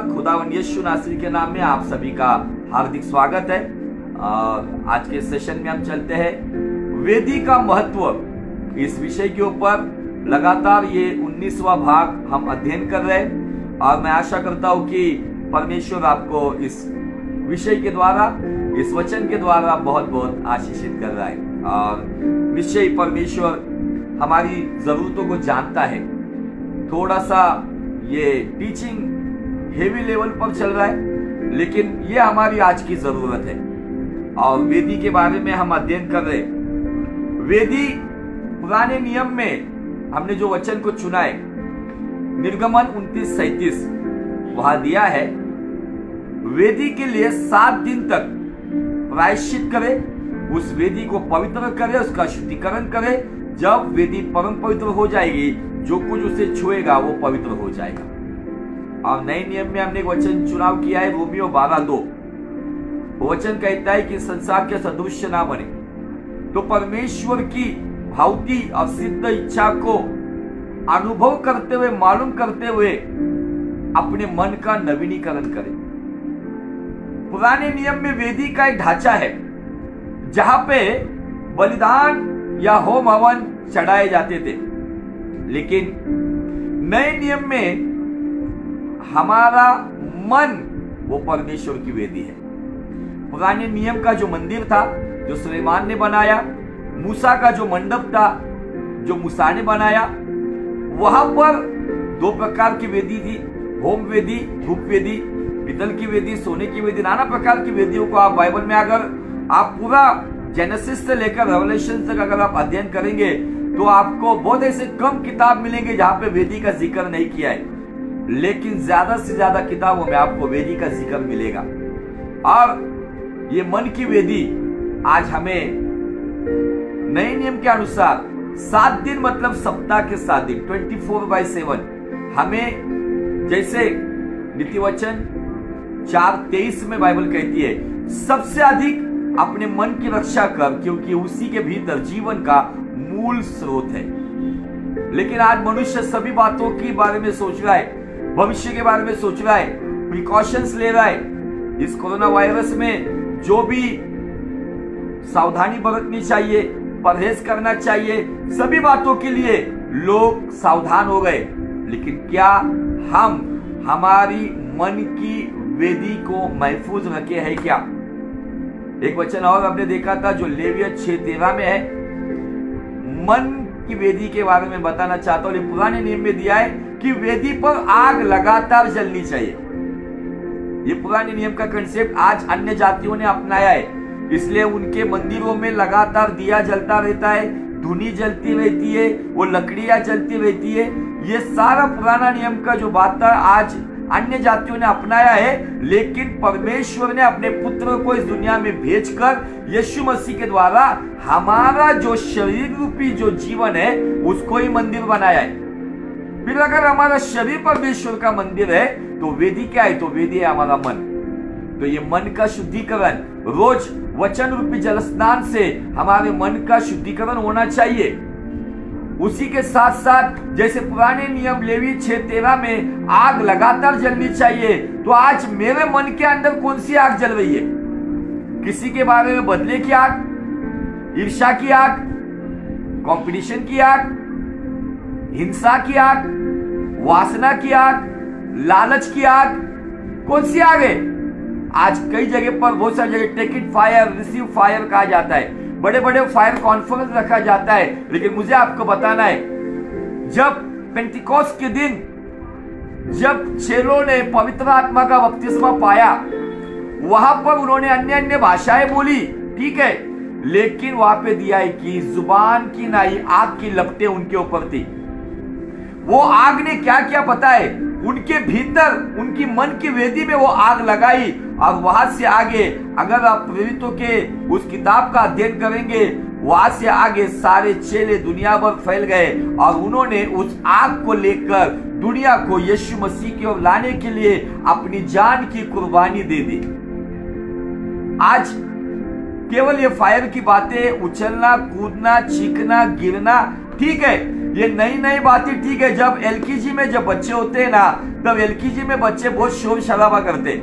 खुदावंद यीशु नासरी के नाम में आप सभी का हार्दिक स्वागत है। आज के सेशन में हम चलते हैं वेदी का महत्व इस विषय के ऊपर। लगातार ये 19वां भाग हम अध्ययन कर रहे हैं और मैं आशा करता हूं कि परमेश्वर आपको इस विषय के द्वारा, इस वचन के द्वारा बहुत बहुत आशीषित कर रहा है। और निश्चय परमेश्वर हमारी जरूरतों को जानता है। थोड़ा सा ये टीचिंग हेवी लेवल पर चल रहा है, लेकिन ये हमारी आज की जरूरत है। और वेदी के बारे में हम अध्ययन कर रहे हैं। वेदी पुराने नियम में हमने जो वचन को चुना है, निर्गमन 29:37 वहां दिया है, वेदी के लिए 7 दिन तक प्रायश्चित करे, उस वेदी को पवित्र करे, उसका शुद्धिकरण करे। जब वेदी परम पवित्र हो जाएगी, जो कुछ उसे छुएगा वो पवित्र हो जाएगा। और नए नियम में हमने एक वचन चुनाव किया है, रोमियो 12:2। वो वचन कहता है कि संसार के सदृश्य ना बने, तो परमेश्वर की भावती और सिद्ध इच्छा को अनुभव करते हुए, मालूम करते हुए अपने मन का नवीनीकरण करें। पुराने नियम में वेदी का एक ढांचा है जहां पे बलिदान या होम हवन चढ़ाए जाते थे, लेकिन नए नियम में हमारा मन वो परमेश्वर की वेदी है। पुराने नियम का जो मंदिर था, जो सुलेमान ने बनाया, मूसा का जो मंडप था, जो मूसा ने बनाया, वहां पर 2 प्रकार की वेदी थी, होम वेदी, धूप वेदी, पीतल की वेदी, सोने की वेदी, नाना प्रकार की वेदियों को आप बाइबल में अगर आप पूरा जेनेसिस से लेकर रेवलेशन तक अगर आप अध्ययन करेंगे तो आपको बहुत ऐसे कम किताब मिलेंगे जहां पे वेदी का जिक्र नहीं किया है, लेकिन ज्यादा से ज्यादा किताबों में आपको वेदी का जिक्र मिलेगा। और ये मन की वेदी आज हमें नए नियम के अनुसार 7 दिन मतलब सप्ताह के 7 दिन 24/7 हमें, जैसे नीति वचन 4:23 में बाइबल कहती है, सबसे अधिक अपने मन की रक्षा कर, क्योंकि उसी के भीतर जीवन का मूल स्रोत है। लेकिन आज मनुष्य सभी बातों के बारे में सोच रहा है, भविष्य के बारे में सोच रहा है, प्रिकॉशंस ले रहा है। इस कोरोना वायरस में जो भी सावधानी बरतनी चाहिए, परहेज करना चाहिए, सभी बातों के लिए लोग सावधान हो गए। लेकिन क्या हम हमारी मन की वेदी को महफूज रखे हैं क्या? एक वचन और हमने देखा था जो लेविया 6:13 में है। मन की वेदी के बारे में बताना चाहता हूं। पुराने नियम में दिया है कि वेदी पर आग लगातार जलनी चाहिए। ये पुराने नियम का कंसेप्ट आज अन्य जातियों ने अपनाया है, इसलिए उनके मंदिरों में लगातार दिया जलता रहता है, धुनी जलती रहती है, वो लकड़ियां जलती रहती है। ये सारा पुराना नियम का जो बात था आज अन्य जातियों ने अपनाया है, लेकिन परमेश्वर ने अपने पुत्र को इस दुनिया में भेजकर यीशु मसीह के द्वारा हमारा जो शरीर रूपी जो जीवन है उसको ही मंदिर बनाया है। फिर अगर हमारा शरीर परमेश्वर का मंदिर है तो वेदी क्या है? तो वेदी है हमारा मन। तो ये मन का शुद्धिकरण रोज वचन रूपी जल स्नान से हमारे मन का शुद्धिकरण होना चाहिए। उसी के साथ साथ जैसे पुराने नियम लेवी 6:13 में आग लगातार जलनी चाहिए, तो आज मेरे मन के अंदर कौन सी आग जल रही है? किसी के बारे में बदले की आग, ईर्ष्या की आग, कंपटीशन की आग, हिंसा की आग, वासना की आग, लालच की आग, कौन सी आग है? आज कई जगह पर, बहुत सारी जगह take it fire, receive fire कहा जाता है, बड़े बड़े फायर कॉन्फ्रेंस रखा जाता है। लेकिन मुझे आपको बताना है, जब पेंटिकोस्ट के दिन जब चेलों ने पवित्र आत्मा का बपतिस्मा पाया, वहां पर उन्होंने अन्य अन्य भाषाएं बोली, ठीक है, लेकिन वहां पे दिया है कि जुबान की नाई आग की लपटें उनके ऊपर थी। वो आग ने क्या किया पता है? उनके भीतर, उनकी मन की वेदी में वो आग लगाई। और वहां से आगे अगर आप प्रेरितों के उस किताब का अध्ययन करेंगे, वहां से आगे सारे चेले दुनिया भर फैल गए और उन्होंने उस आग को लेकर दुनिया को यीशु मसीह की ओर लाने के लिए अपनी जान की कुर्बानी दे दी। आज केवल ये फायर की बातें, उछलना, कूदना, चीखना, गिरना, ठीक है, ये नई नई बातें ठीक है। जब एलकेजी में जब बच्चे होते हैं ना, तब एलकेजी में बच्चे बहुत शोर शराबा करते,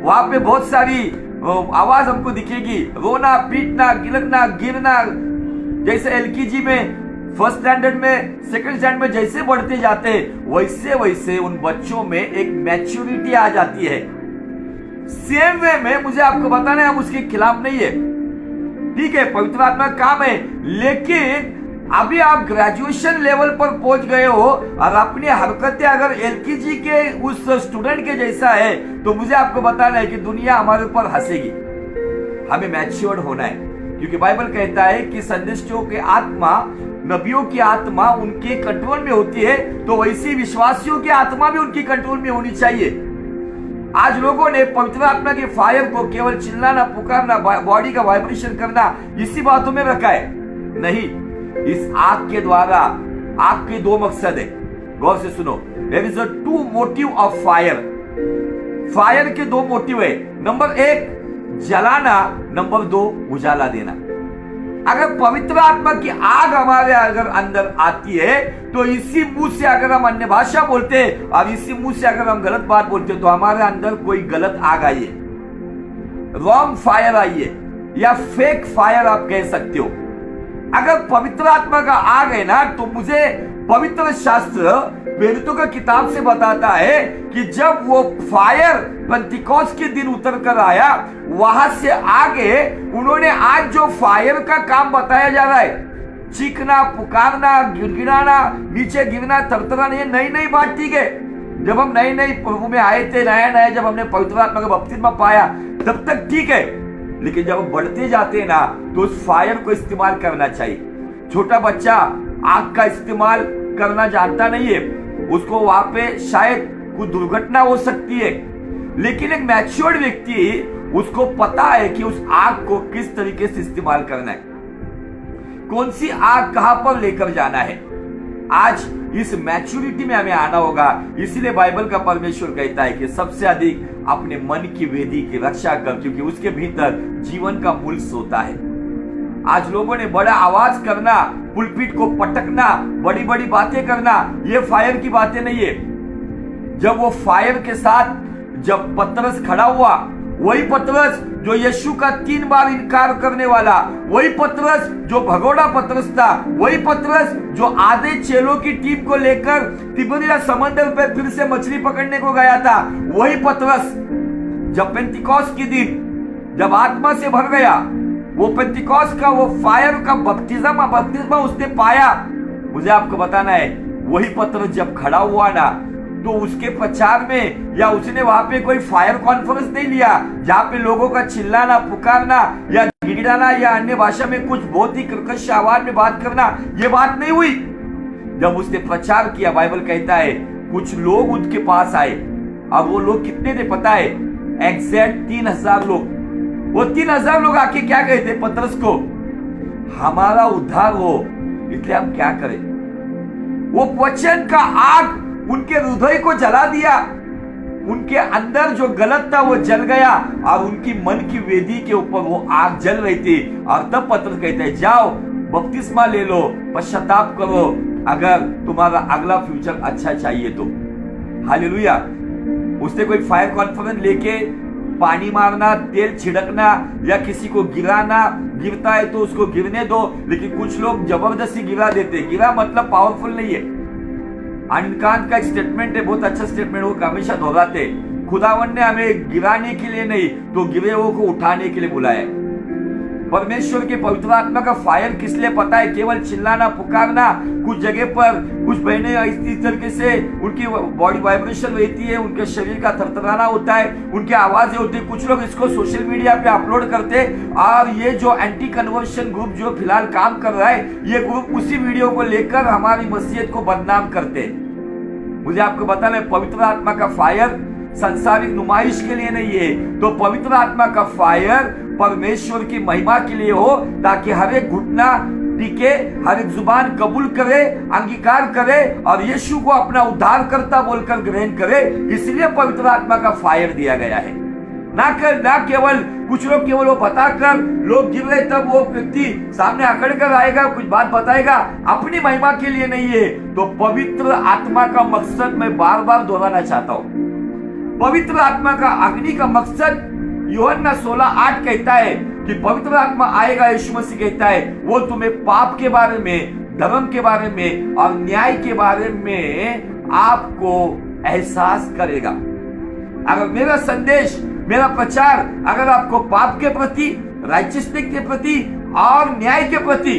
वहां पे बहुत सारी आवाज हमको दिखेगी, रोना पीटना गिरना गिरना। जैसे एलकेजी में, फर्स्ट स्टैंडर्ड में, सेकंड स्टैंडर्ड में जैसे बढ़ते जाते, वैसे वैसे उन बच्चों में एक मैच्योरिटी आ जाती है। सेम वे में मुझे आपको बताना है, हम उसके खिलाफ नहीं है, ठीक है, पवित्र आत्मा काम है। लेकिन अभी आप ग्रेजुएशन लेवल पर पहुंच गए हो और अपनी हरकतें अगर एलकेजी के उस स्टूडेंट के जैसा है, तो मुझे आपको बताना है कि दुनिया हमारे ऊपर हंसेगी। हमें मैच्योर्ड होना है, क्योंकि बाइबल कहता है कि संदेशों की आत्मा, नबियों की आत्मा उनके कंट्रोल में होती है, तो वैसी विश्वासियों की आत्मा भी उनकी कंट्रोल में होनी चाहिए। आज लोगों ने पवित्र आत्मा के फायर को केवल चिल्लाना, पुकारना, बॉडी का वाइब्रेशन करना, इसी बातों में रखा है। नहीं, इस आग के द्वारा आपके दो मकसद है, गौर से सुनो। There is a two motive of fire. Fire के दो मोटिव है, नंबर 1 जलाना, नंबर 2 उजाला देना। अगर पवित्र आत्मा की आग हमारे अगर अंदर आती है, तो इसी मुंह से अगर हम अन्य भाषा बोलते हैं और इसी मुंह से अगर हम गलत बात बोलते हैं, तो हमारे अंदर कोई गलत आग आई है, रॉन्ग फायर आई है, या फेक फायर आप कह सकते हो। अगर पवित्र आत्मा का आग है ना, तो मुझे पवित्र शास्त्र प्रेरितों का किताब से बताता है कि जब वो फायर पेंटिकोस्ट के दिन उतर कर आया, वहां से आगे उन्होंने आज जो फायर का काम बताया जा रहा है, चीखना, पुकारना, गिड़गिड़ाना, नीचे गिरना, थरथराना, ये नई नई बात ठीक है। जब हम नए नए प्रभु में आए थे, नया नया जब हमने पवित्र आत्मा का बपतिस्मा पाया, तब तक ठीक है। लेकिन जब हम बढ़ते जाते हैं ना, तो उस फायर को इस्तेमाल करना चाहिए। छोटा बच्चा आग का इस्तेमाल करना जानता नहीं है, उसको वहां पे शायद कुछ दुर्घटना हो सकती है। लेकिन एक मैच्योर्ड व्यक्ति, उसको पता है कि उस आग को किस तरीके से इस्तेमाल करना है, कौन सी आग कहां पर लेकर जाना है। आज इस मैच्योरिटी में हमें आना होगा। इसीलिए बाइबल का परमेश्वर कहता है कि सबसे अधिक अपने मन की वेदी की रक्षा कर, क्योंकि उसके भीतर जीवन का मूल सोता है। आज लोगों ने बड़ा आवाज करना, पुलपिट को पटकना, बड़ी बड़ी बातें करना, ये फायर की बातें नहीं है। जब वो फायर के साथ जब पतरस खड़ा हुआ, वही पतरस जो यीशु का 3 बार इनकार करने वाला, वही पतरस जो भगोड़ा पतरस था, वही पतरस जो आधे चेलों की टीम को लेकर तिबरिया समंदर पर फिर से मछली पकड़ने को गया था, वही पतरस जब पेंटिकोस्ट के दिन जब आत्मा से भर गया, वो पेंटिकोस्ट का वो फायर का बपतिस्मा उसने पाया। मुझे आपको बताना है, वही पतरस जब खड़ा हुआ ना, तो उसके प्रचार में या उसने वहां पे कोई फायर कॉन्फ्रेंस नहीं लिया जहां पे लोगों का चिल्लाना, पुकारना या गिड़गिड़ाना या अन्य भाषा में कुछ बहुत ही कर्कश आवाज में बात करना, ये बात नहीं हुई। जब उसने प्रचार किया, बाइबल कहता है कुछ लोग उनके पास आए। अब वो लोग कितने थे पता है? एग्जैक्ट 3000 लोग। वो 3000 लोग आके क्या कहते पतरस को? हमारा उद्धार हो, इसलिए हम क्या करें? वो वचन का आग उनके हृदय को जला दिया, उनके अंदर जो गलत था वो जल गया और उनकी मन की वेदी के ऊपर वो आग जल रही थी। और तब पतरस कहते हैं, जाओ बपतिस्मा ले लो, पश्चाताप करो, अगर तुम्हारा अगला फ्यूचर अच्छा चाहिए तो। हालेलुया। उसने कोई फायर कॉन्फ्रेंस लेके पानी मारना, तेल छिड़कना या किसी को गिराना, गिरता है तो उसको गिरने दो, लेकिन कुछ लोग जबरदस्ती गिरा देते। गिरा मतलब पावरफुल नहीं है। अनकांत का एक स्टेटमेंट है, बहुत अच्छा स्टेटमेंट, वो हमेशा दोहराते, खुदावन ने हमें गिराने के लिए नहीं तो गिरे हुए को उठाने के लिए बुलाया। परमेश्वर के पवित्र आत्मा का फायर किस लिए पता है? केवल चिल्लाना, पुकारना। कुछ जगह पर कुछ बहनें इस तरीके से उनकी बॉडी वाइब्रेशन रहती है, उनके शरीर का थरथराना होता है, उनकी आवाजें होती है। कुछ लोग इसको सोशल मीडिया पे अपलोड करते, और ये जो एंटी कन्वर्शन ग्रुप जो फिलहाल काम कर रहा है, ये ग्रुप उसी वीडियो को लेकर हमारी मस्जिद को बदनाम करते। मुझे आपको बताना है, पवित्र आत्मा का फायर संसारिक नुमाइश के लिए नहीं है, तो पवित्र आत्मा का फायर परमेश्वर की महिमा के लिए हो, ताकि हर एक घुटना टिके, हर एक जुबान कबूल करे, अंगीकार करे और यीशु को अपना उद्धारकर्ता बोलकर ग्रहण करे। इसलिए पवित्र आत्मा का फायर दिया गया है। ना केवल कुछ लोग केवल वो बताकर लोग गिर रहे तब वो व्यक्ति सामने अकड़ कर आएगा, कुछ बात बताएगा, अपनी महिमा के लिए नहीं है। तो पवित्र आत्मा का मकसद मैं बार बार दोहराना चाहता हूं। पवित्र आत्मा का अग्नि का मकसद यूहन्ना 16:8 कहता है कि पवित्र आत्मा आएगा, यीशु मसीह कहता है वो तुम्हें पाप के बारे में, धर्म के बारे में और न्याय के बारे में आपको एहसास करेगा। अगर मेरा संदेश, मेरा प्रचार अगर आपको पाप के प्रति, राइचियसनेस के प्रति और न्याय के प्रति,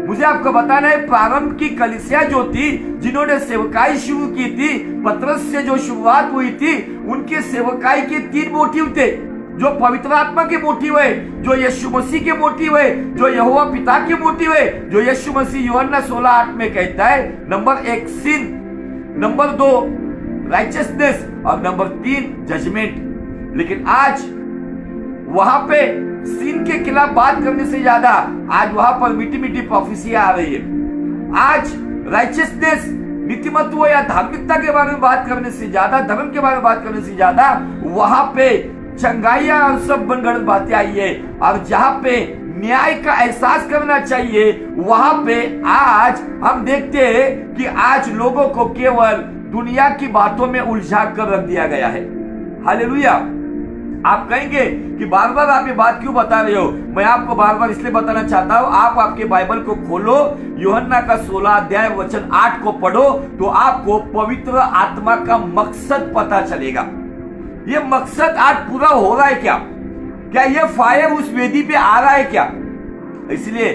मुझे आपको बताना है प्रारंभ की कलीसिया जो थी, जिन्होंने सेवकाई शुरू की थी, पतरस से जो शुरुआत हुई थी, उनके सेवकाई के 3 मोटिव थे। जो पवित्र आत्मा के मोटिव है, जो यीशु मसीह के मोटिव है, जो यहोवा पिता के मोटिव है, जो यीशु मसीह यूहन्ना 16:8 में कहता है। नंबर 1 सिन, नंबर 2 राइचियसनेस और नंबर 3 जजमेंट। लेकिन आज वहां पे सिन के खिलाफ बात करने से ज्यादा आज वहां पर मीठी मीठी प्रोफेसियां आ रही है। आज राइचियसनेस, नीतिमत्व या धार्मिकता के बारे में बात करने से ज्यादा, धर्म के बारे में बात करने से ज्यादा वहां पे चंगाइयां और सब बनगढ़ बातें आई है। और जहां पे न्याय का एहसास करना चाहिए, वहां पे आज हम देखते हैं कि आज लोगों को केवल दुनिया की बातों में उलझा कर रख दिया गया है। हालेलुया। आप कहेंगे कि बार बार आप ये बात क्यों बता रहे हो? मैं आपको बार बार इसलिए बताना चाहता हूं, आप आपके बाइबल को खोलो, यूहन्ना का 16 अध्याय वचन 8 को पढ़ो, तो आपको पवित्र आत्मा का मकसद पता चलेगा। ये मकसद आज पूरा हो रहा है क्या? क्या ये फायर उस वेदी पे आ रहा है क्या? इसलिए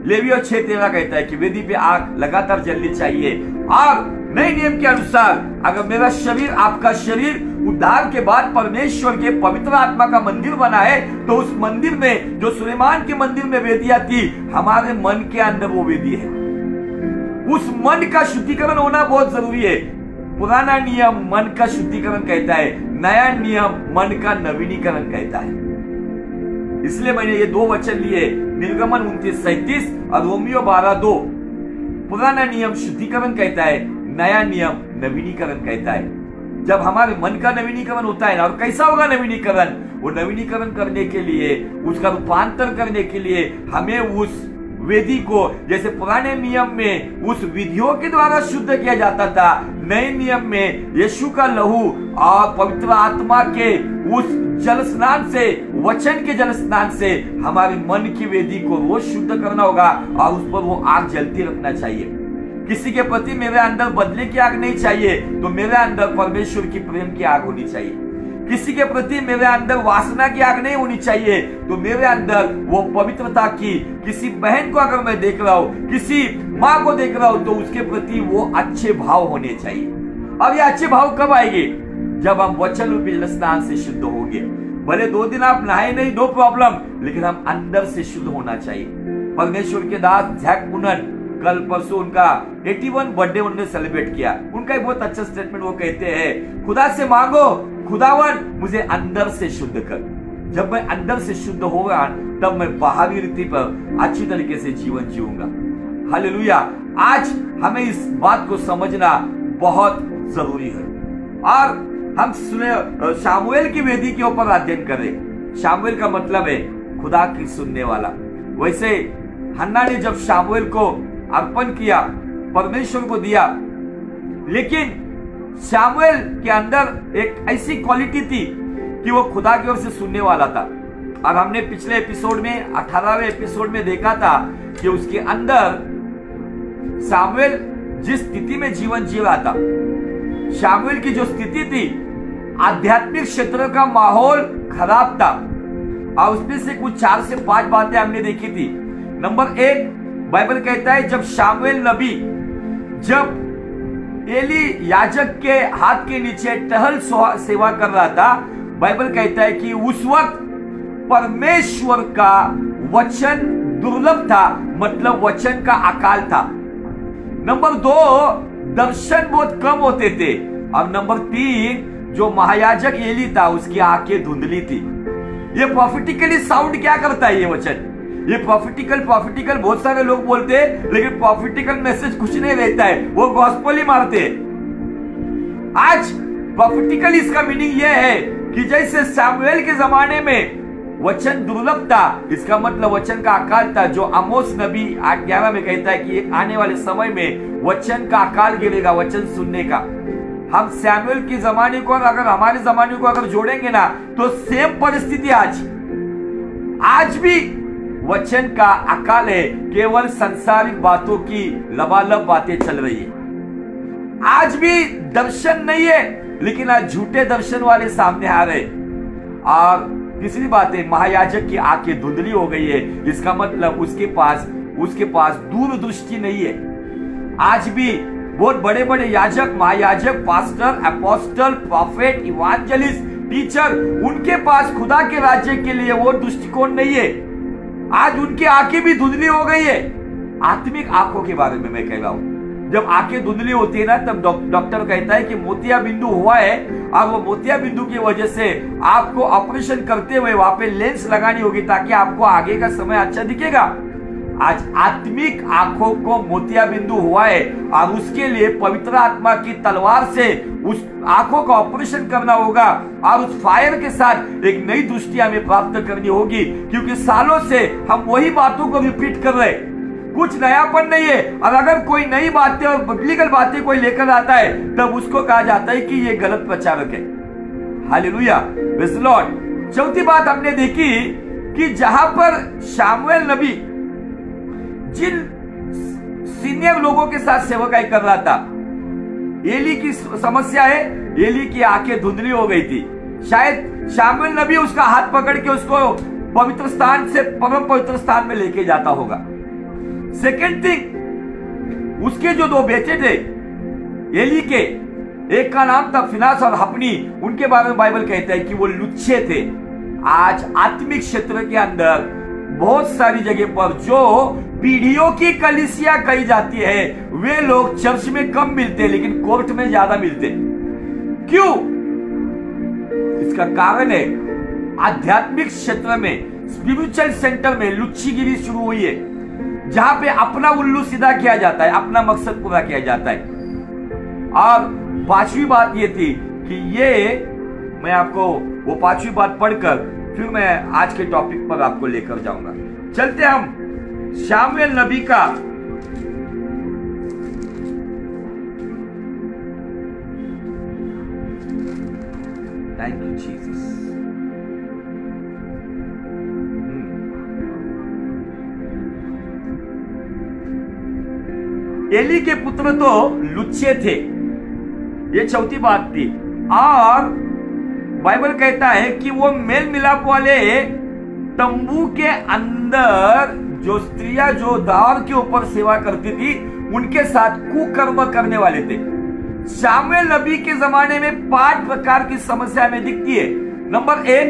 लेवियों 6:13 कहता है कि वेदी पे आग लगातार जलनी चाहिए। और नए नियम के अनुसार अगर मेरा शरीर, आपका शरीर उद्धार के बाद परमेश्वर के पवित्र आत्मा का मंदिर बना है, तो उस मंदिर में, जो सुलेमान के मंदिर में वेदियां थी, हमारे मन के अंदर वो वेदी है। उस मन का शुद्धिकरण होना बहुत जरूरी है। पुराना नियम मन का शुद्धिकरण कहता है, नया नियम मन का नवीनीकरण कहता है। इसलिए मैंने ये 2 वचन लिए, निर्गमन 29:37 और रोमियो 12:2। पुराना नियम शुद्धिकरण कहता है, नया नियम नवीनीकरण कहता है। जब हमारे मन का नवीनीकरण होता है ना, और कैसा होगा नवीनीकरण? वो नवीनीकरण करने के लिए, उसका रूपांतर करने के लिए हमें उस वेदी को, जैसे पुराने नियम में उस विधियों के द्वारा शुद्ध किया जाता था, नए नियम में यीशु का लहू और पवित्र आत्मा के उस जल स्नान से, वचन के जल स्नान से हमारे मन की वेदी को रोज शुद्ध करना होगा और उस पर वो आग जलती रखना चाहिए। किसी के प्रति मेरे अंदर बदले की आग नहीं चाहिए, तो मेरे अंदर परमेश्वर की प्रेम की आग होनी चाहिए। किसी के प्रति मेरे अंदर वासना की आग नहीं होनी चाहिए, तो मेरे अंदर वो पवित्रता की, किसी बहन को अगर मैं देख रहा हूं, किसी माँ को देख रहा हूं, तो उसके प्रति वो अच्छे भाव होने चाहिए। अब ये अच्छे भाव कब आएंगे? जब हम वचन रूपी जल स्नान से शुद्ध होंगे। भले 2 दिन आप नहाए नहीं, नो प्रॉब्लम, लेकिन हम अंदर से शुद्ध होना चाहिए। परमेश्वर के दास जैक पुनन, कल परसों उनका 81 बर्थडे उन्होंने सेलिब्रेट किया। उनका एक बहुत अच्छा स्टेटमेंट, वो कहते हैं, खुदा से मांगो, खुदावन मुझे अंदर से शुद्ध कर। जब मैं अंदर से शुद्ध होगा, तब मैं बाहरी रीति पर अच्छी तरीके से जीवन जीऊंगा। हालेलुया। आज हमें इस बात को समझना बहुत जरूरी है। और हम सुने शामुएल की वेदी के ऊपर अध्ययन करें। शामुएल का मतलब है खुदा की सुनने वाला। वैसे हन्ना ने जब शामुएल को अर्पण किया, परमेश्वर को दिया, लेकिन शामुएल के अंदर एक ऐसी क्वालिटी थी कि वो खुदा की ओर से सुनने वाला था। और हमने पिछले एपिसोड में, 18वें एपिसोड में देखा था कि उसके अंदर शामुएल जिस स्थिति में जीवन जी रहा था, शामुएल की जो स्थिति थी, आध्यात्मिक क्षेत्र का माहौल खराब था। और उसमें से कुछ 4 से 5 बातें हमने देखी थी। नंबर 1, बाइबल कहता है जब शामुएल नबी, जब एली याजक के हाथ के नीचे टहल सेवा कर रहा था, बाइबल कहता है कि उस वक्त परमेश्वर का वचन दुर्लभ था, मतलब वचन का अकाल था। नंबर 2, दर्शन बहुत कम होते थे। और नंबर 3, जो महायाजक एली था, उसकी आंखें धुंधली थी। ये प्रॉफिटिकली साउंड क्या करता है? ये वचन, ये प्रॉफिटिकल बहुत सारे लोग बोलते हैं, लेकिन प्रॉफिटिकल मैसेज कुछ नहीं रहता है, वो गॉस्पेल ही मारते हैं। आज प्रॉफिटिकल इसका मीनिंग ये है कि जैसे सामुएल के जमाने में वचन दुर्लभ था, इसका मतलब वचन का अकाल था, जो आमोस नबी 8:11 में कहता है कि आने वाले समय में वचन का अकाल गिरेगा, वचन सुनने का। हम सैमुएल के जमाने को अगर हमारे जमाने को अगर जोड़ेंगे ना, तो सेम परिस्थिति आज भी वचन का अकाल है। केवल सांसारिक बातों की लबालब बातें चल रही है। आज भी दर्शन नहीं है, लेकिन आज झूठे दर्शन वाले सामने आ रहे। और तीसरी बात है, महायाजक की आंखें धुंधली हो गई है। इसका मतलब उसके पास दूरदृष्टि नहीं है। आज भी बहुत बड़े बड़े याजक, महायाजक, पास्टर, अपोस्टल, प्रॉफेट, इवांजेलिस्ट, टीचर, उनके पास खुदा के राज्य के लिए वो दृष्टिकोण नहीं है। आज उनकी आंखें भी धुंधली हो गई है। आत्मिक आंखों के बारे में मैं कह रहा हूं। जब आंखें धुंधली होती है ना, तब डॉक्टर कहता है कि मोतिया बिंदु हुआ है, और वो मोतिया बिंदु की वजह से आपको ऑपरेशन करते हुए वहां पे लेंस लगानी होगी, ताकि आपको आगे का समय अच्छा दिखेगा। आज आत्मिक आंखों को मोतिया बिंदु हुआ है, और उसके लिए पवित्र आत्मा की तलवार से उस आंखों का ऑपरेशन करना होगा, और उस फायर के साथ एक नई दृष्टि हमें प्राप्त करनी होगी। क्योंकि सालों से हम वही बातों को रिपीट कर रहे, कुछ नयापन नहीं है। और अगर कोई नई बातें और बिब्लिकल बातें कोई लेकर आता है, तब उसको कहा जाता है कि ये गलत प्रचारक है। Hallelujah, praise the Lord. चौथी बात हमने देखी कि जहां पर शामुएल नबी जिन सीनियर लोगों के साथ सेवकाई कर रहा था, एली की समस्या है, एली की आंखें धुंधली हो गई थी। शायद शामुएल नबी उसका हाथ पकड़ के उसको पवित्र स्थान से परम पवित्र स्थान में लेके जाता होगा। सेकेंड थिंग, उसके जो दो बेटे थे एली के, एक का नाम था फिनास और हपनी, उनके बारे में बाइबल कहता है कि वो लुच्चे थे। आज आत्मिक क्षेत्र के अंदर बहुत सारी जगह पर जो पीढ़ियों की कलीसिया कही जाती है, वे लोग चर्च में कम मिलते, लेकिन कोर्ट में ज्यादा मिलते। क्यों? इसका कारण है आध्यात्मिक क्षेत्र में, स्पिरिचुअल सेंटर में लुच्चीगिरी शुरू हुई है, जहां पे अपना उल्लू सीधा किया जाता है, अपना मकसद पूरा किया जाता है। और पांचवी बात ये थी कि ये, मैं आपको वो पांचवी बात पढ़कर फिर मैं आज के टॉपिक पर आपको लेकर जाऊंगा। चलते हम शामुएल नबी का थैंक यू जीसस। एली के पुत्र तो लुच्चे थे, ये चौथी बात थी। और बाइबल कहता है कि वो मेल मिलाप वाले तंबू के अंदर जो स्त्रियां जो दार के ऊपर सेवा करती थी, उनके साथ कुकर्म करने वाले थे। शामुएल नबी के जमाने में 5 प्रकार की समस्या में दिखती है। नंबर 1,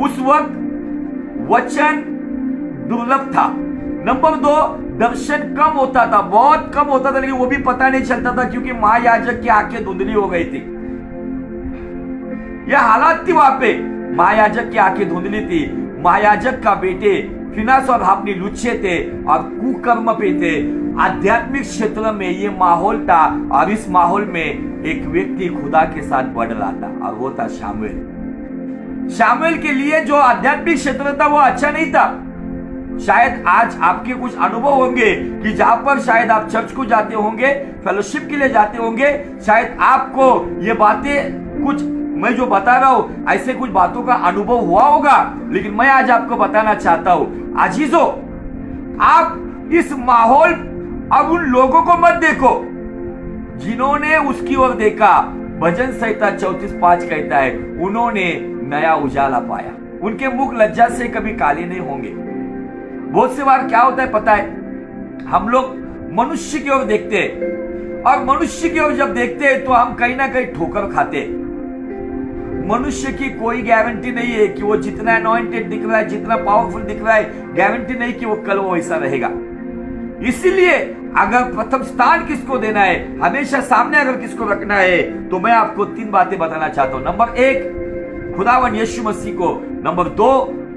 उस वक्त वचन दुर्लभ था। नंबर 2, दर्शन कम होता था, बहुत कम होता था, लेकिन वो भी पता नहीं चलता था, क्योंकि महायाजक की आंखें धुंधली हो गई थी। यह हालात थी वहां पे, महायाजक की आंखें धुंधली थी। महायाजक का बेटे फिनास और हपनी लुच्चे थे और कुकर्म पे थे। आध्यात्मिक क्षेत्र में ये माहौल था, और इस माहौल में एक व्यक्ति खुदा के साथ बढ़ रहा था, और वो था शामुएल। शामुएल के लिए जो आध्यात्मिक क्षेत्र था वो अच्छा नहीं था। शायद आज आपके कुछ अनुभव होंगे कि जहां पर शायद आप चर्च को जाते होंगे, फेलोशिप के लिए जाते होंगे, शायद आपको ये बातें, कुछ मैं जो बता रहा हूं, ऐसे कुछ बातों का अनुभव हुआ होगा। लेकिन मैं आज आपको बताना चाहता हूं, अजीजों, आप इस माहौल, अब उन लोगों को मत देखो जिन्होंने उसकी ओर देखा। भजन संहिता 34:5 कहता है, उन्होंने नया उजाला पाया, उनके मुख लज्जा से कभी काले नहीं होंगे। बहुत से बार क्या होता है पता है, हम लोग मनुष्य की ओर देखते हैं, और मनुष्य की ओर जब देखते हैं तो हम कहीं ना कहीं ठोकर खाते हैं। मनुष्य की कोई गारंटी नहीं है कि वो जितना अनॉइंटेड दिख रहा है, जितना पावरफुल दिख रहा है, गारंटी नहीं कि वो कल वो वैसा रहेगा। इसीलिए अगर प्रथम स्थान किसको देना है, हमेशा सामने अगर किसको रखना है, तो मैं आपको 3 बातें बताना चाहता हूं। नंबर 1, खुदावन यीशु मसीह को। नंबर 2,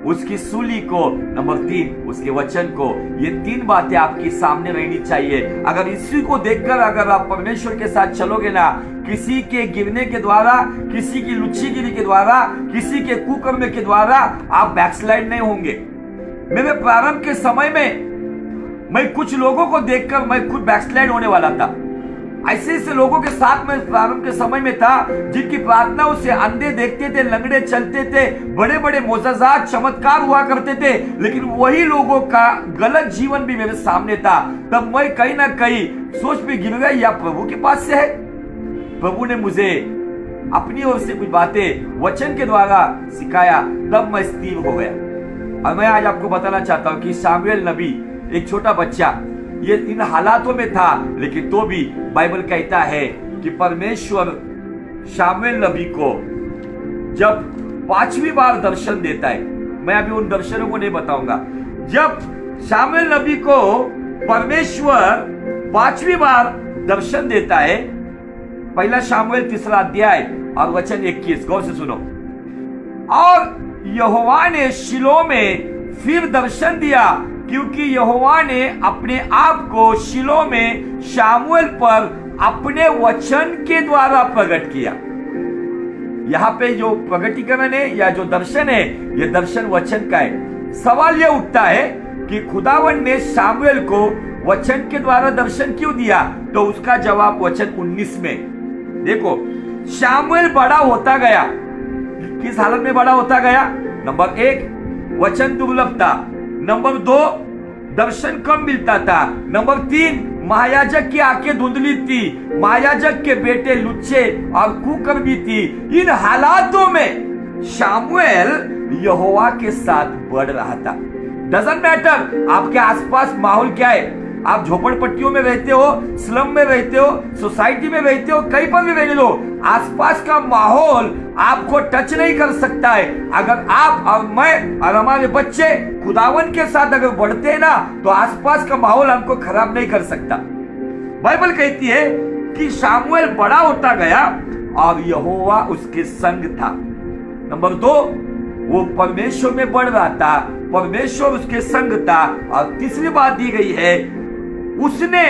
उसकी सूली को, नंबर 3 उसके वचन को। ये 3 बातें आपके सामने रहनी चाहिए। अगर इसी को देखकर अगर आप परमेश्वर के साथ चलोगे ना, किसी के गिरने के द्वारा, किसी की लुच्चीगिरी के द्वारा, किसी के कुकर्म के द्वारा आप बैकस्लाइड नहीं होंगे। मेरे प्रारंभ के समय में मैं कुछ लोगों को देखकर मैं खुद बैकस्लाइड होने वाला था। ऐसे लोगों के साथ में प्रारंभ के समय में था जिनकी प्रार्थनाओं से अंधे देखते थे, लंगड़े चलते थे, बड़े बड़े मोजज़ात चमत्कार हुआ करते थे, लेकिन वही लोगों का गलत जीवन भी मेरे सामने था। तब मैं कहीं ना कहीं सोच में गिर गया, या प्रभु के पास से है। प्रभु ने मुझे अपनी ओर से कुछ बातें वचन के द्वारा सिखाया, तब मैं स्थिर हो गया। और मैं आज आपको बताना चाहता हूं कि शामुएल नबी एक छोटा बच्चा ये इन हालातों में था, लेकिन तो भी बाइबल कहता है कि परमेश्वर शामुएल नबी को जब 5वीं बार दर्शन देता है, मैं अभी उन दर्शनों को नहीं बताऊंगा, जब शामुएल नबी को परमेश्वर 5वीं बार दर्शन देता है, पहला शामुएल 3 अध्याय और वचन 21, गौर से सुनो। और यहोवा ने शिलो में फिर दर्शन दिया, क्योंकि यहोवा ने अपने आप को शिलो में शामुएल पर अपने वचन के द्वारा प्रकट किया। यहाँ पे जो प्रकटीकरण है या जो दर्शन है, ये दर्शन वचन का है। सवाल यह उठता है कि खुदावन ने शामुएल को वचन के द्वारा दर्शन क्यों दिया? तो उसका जवाब वचन 19 में देखो। शामुएल बड़ा होता गया। किस हालत में बड़ा होता गया? नंबर 1 वचन दुर्लभ था, नंबर 2 दर्शन कम मिलता था, नंबर 3 महायाजक की आंखें धुंधली थी, महायाजक के बेटे लुच्चे और कुकर्मी थी। इन हालातों में शामुएल यहोवा के साथ बढ़ रहा था। डजंट मैटर आपके आसपास माहौल क्या है, आप झोपड़पट्टियों में रहते हो, स्लम में रहते हो, सोसाइटी में रहते हो, कहीं पर भी रह लो, आसपास का माहौल आपको टच नहीं कर सकता है। अगर आप और मैं और हमारे बच्चे खुदावन के साथ अगर बढ़ते हैं ना, तो आसपास का माहौल हमको खराब नहीं कर सकता। बाइबल कहती है कि शामुएल बड़ा होता गया और यहोवा उसके संग था। नंबर 2 वो परमेश्वर में बढ़ रहा था, परमेश्वर उसके संग था। और तीसरी बात दी गई है, उसने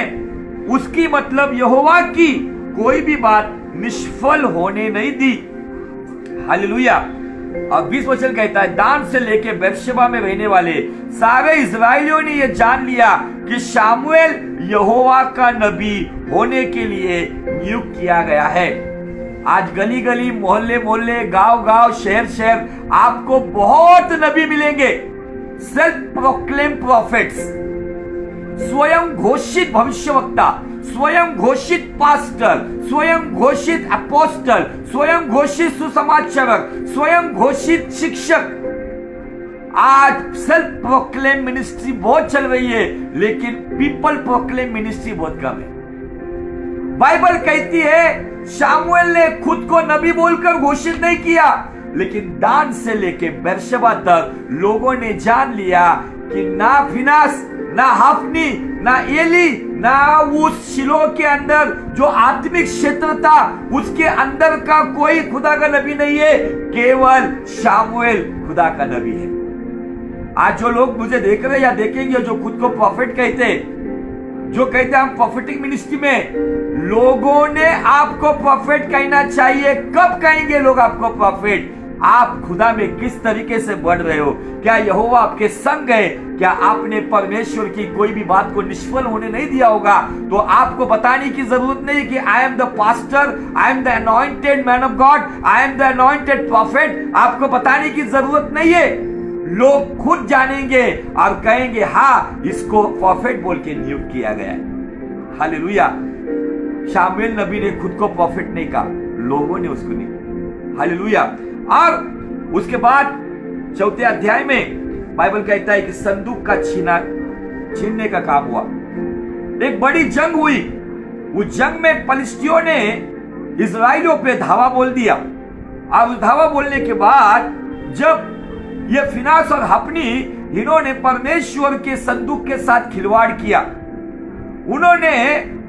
उसकी मतलब यहोवा की कोई भी बात निष्फल होने नहीं दी। हालेलुया। और 20 वचन कहता है, दान से लेके बेर्शेबा में रहने वाले सारे इजराइलियों ने यह जान लिया कि शामुएल यहोवा का नबी होने के लिए नियुक्त किया गया है। आज गली गली, मोहल्ले मोहल्ले, गांव गांव, शहर शहर आपको बहुत नबी मिलेंगे। सेल्फ प्रोक्लेम प्रॉफिट्स, स्वयं घोषित भविष्यवक्ता, स्वयं घोषित पास्टर, स्वयं घोषित अपोस्टल, स्वयं घोषित सुसमाचारक, स्वयं घोषित शिक्षक। आज सेल्फ प्रोक्लेम मिनिस्ट्री बहुत चल रही है, लेकिन पीपल प्रोक्लेम मिनिस्ट्री बहुत कम है। बाइबल कहती है शामुएल ने खुद को नबी बोलकर घोषित नहीं किया, लेकिन दान से लेके बेर्शेबा तक लोगों ने जान लिया कि ना फिनास, ना हफनी, ना एली, ना उस शिलो के अंदर जो आत्मिक क्षेत्र था उसके अंदर का कोई खुदा का नबी नहीं है, केवल शामुएल खुदा का नबी है। आज जो लोग मुझे देख रहे या देखेंगे, जो खुद को प्रॉफिट कहते हैं, जो कहते हैं हम प्रॉफिटिक मिनिस्ट्री में, लोगों ने आपको प्रॉफिट कहना चाहिए। कब कहेंगे लोग आपको प्रॉफिट? आप खुदा में किस तरीके से बढ़ रहे हो? क्या यहोवा आपके संग है? क्या आपने परमेश्वर की कोई भी बात को निष्फल होने नहीं दिया होगा? तो आपको बताने की जरूरत नहीं कि I am the pastor, I am the anointed man of God, I am the anointed profit. आपको बताने की जरूरत नहीं है। लोग खुद जानेंगे और कहेंगे हाँ, इसको प्रॉफिट बोल के नियुक्त किया गया है। हालेलुया। शामुएल नबी ने खुद को प्रॉफिट नहीं कहा, लोगों ने उसको नहीं। हालेलुया। और उसके बाद 4 अध्याय में बाइबल कहता है कि संदूक का छीनने का काम हुआ। एक बड़ी जंग हुई। उस जंग में फलिस्तियों ने इजराइलियों पे धावा बोल दिया। और उस धावा बोलने के बाद जब ये फिनास और हपनी, इन्होंने परमेश्वर के संदूक के साथ खिलवाड़ किया। उन्होंने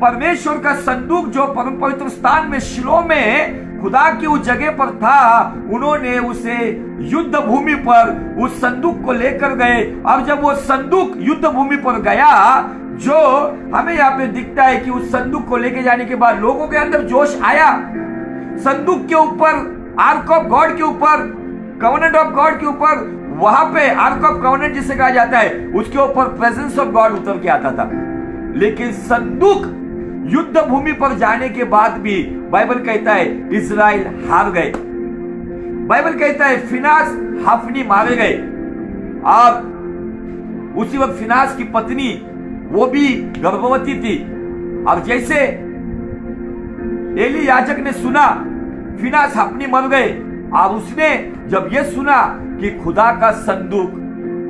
परमेश्वर का संदूक जो परम पवित्र स्थान में शिलो में खुदा की उस जगह पर था, उन्होंने उसे युद्ध भूमि पर उस संदूक को लेकर गए। अब जब वो संदूक युद्ध भूमि पर गया, जो हमें यहाँ पे दिखता है कि उस संदूक को लेके जाने के बाद लोगों के अंदर जोश आया। संदूक के ऊपर, आर्क ऑफ गॉड के ऊपर, कवनेंट ऑफ गॉड के ऊपर, वहां पे आर्क ऑफ कवनेंट जिसे कहा जाता है, उसके ऊपर प्रेजेंस ऑफ गॉड उतर के आता था। लेकिन संदूक युद्ध भूमि पर जाने के बाद भी बाइबल कहता है इजराइल हार गए। बाइबल कहता है फिनास हफनी मारे गए। और उसी वक्त फिनास की पत्नी वो भी गर्भवती थी। और जैसे एली याजक ने सुना फिनास हफनी मर गए, और उसने जब यह सुना कि खुदा का संदूक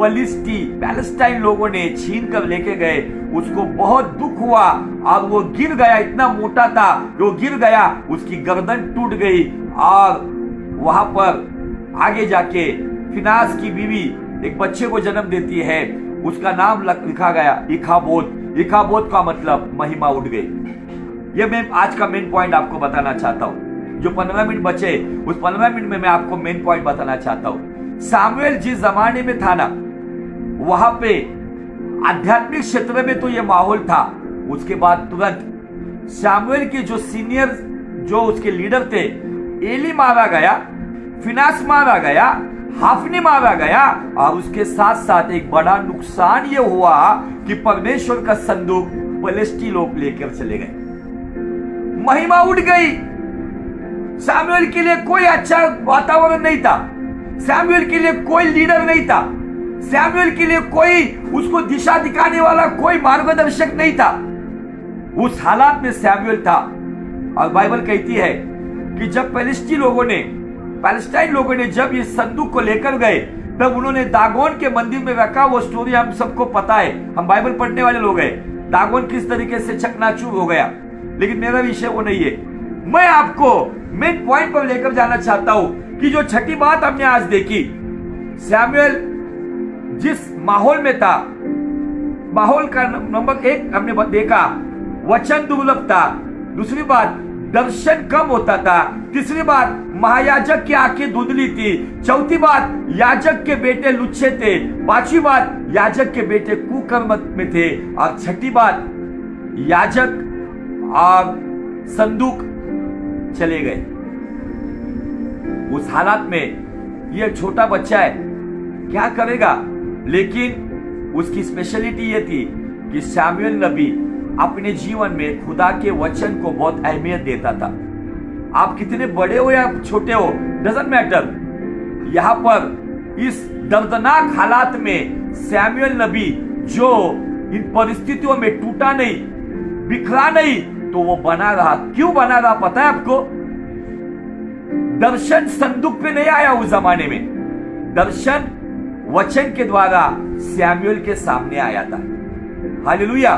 पैलेस्टाइन लोगों ने छीन कर लेके गए, उसको बहुत दुख हुआ और वो गिर गया। इतना मोटा था वो गिर गया, उसकी गर्दन टूट गई। और वहां पर आगे जाके फिनास की बीवी एक बच्चे को जन्म देती है, उसका नाम लिखा गया इखाबोद। इखाबोद का मतलब महिमा उठ गई। ये मैं आज का मेन पॉइंट आपको बताना चाहता हूं। जो 15 मिनट बचे, उस 15 मिनट में मैं आपको मेन पॉइंट बताना चाहता हूं। सामुएल जिस जमाने में था ना, वहां पे आध्यात्मिक क्षेत्र में तो ये माहौल था। उसके बाद तुरंत सामुएल के जो सीनियर, जो उसके लीडर थे, एली मारा गया, फिनास मारा गया, हाफनी मारा गया। और उसके साथ साथ एक बड़ा नुकसान ये हुआ कि परमेश्वर का संदूक पलिश्ती लोग लेकर चले गए। महिमा उठ गई। सामुएल के लिए कोई अच्छा वातावरण नहीं था। सामुएल के लिए कोई लीडर नहीं था। सैमुएल के लिए कोई उसको दिशा दिखाने वाला कोई मार्गदर्शक नहीं था। उस हालात में सैमुएल था। और बाइबल कहती है कि जब पैलेस्टाइन लोगों ने जब ये संदूक को लेकर गए, तब उन्होंने दागोन के मंदिर में रखा। वो स्टोरी हम सबको पता है, हम बाइबल पढ़ने वाले लोग हैं। दागोन किस तरीके से चकनाचूर हो गया, लेकिन मेरा विषय वो नहीं है। मैं आपको मेन पॉइंट पर लेकर जाना चाहता हूं कि जो छठी बात हमने आज देखी, सैमुएल जिस माहौल में था, माहौल का नंबर 1 हमने देखा, वचन दुर्लभ था। दूसरी बात, दर्शन कम होता था। तीसरी बात, महायाजक की आंखें धुंधली थी। चौथी बात, याजक के बेटे लुच्चे थे। पांचवी बात, याजक के बेटे कुकर्म में थे। और छठी बात, याजक और संदूक चले गए। उस हालात में यह छोटा बच्चा है, क्या करेगा? लेकिन उसकी स्पेशलिटी ये थी कि सैमुएल नबी अपने जीवन में खुदा के वचन को बहुत अहमियत देता था। आप कितने बड़े हो या छोटे हो, डजंट मैटर। यहां पर इस दर्दनाक हालात में सैमुएल नबी जो इन परिस्थितियों में टूटा नहीं, बिखरा नहीं, तो वो बना रहा। क्यों बना रहा पता है आपको? दर्शन संदूक पे नहीं आया उस जमाने में। दर्शन वचन के द्वारा सैमुएल के सामने आया था। हालेलुया।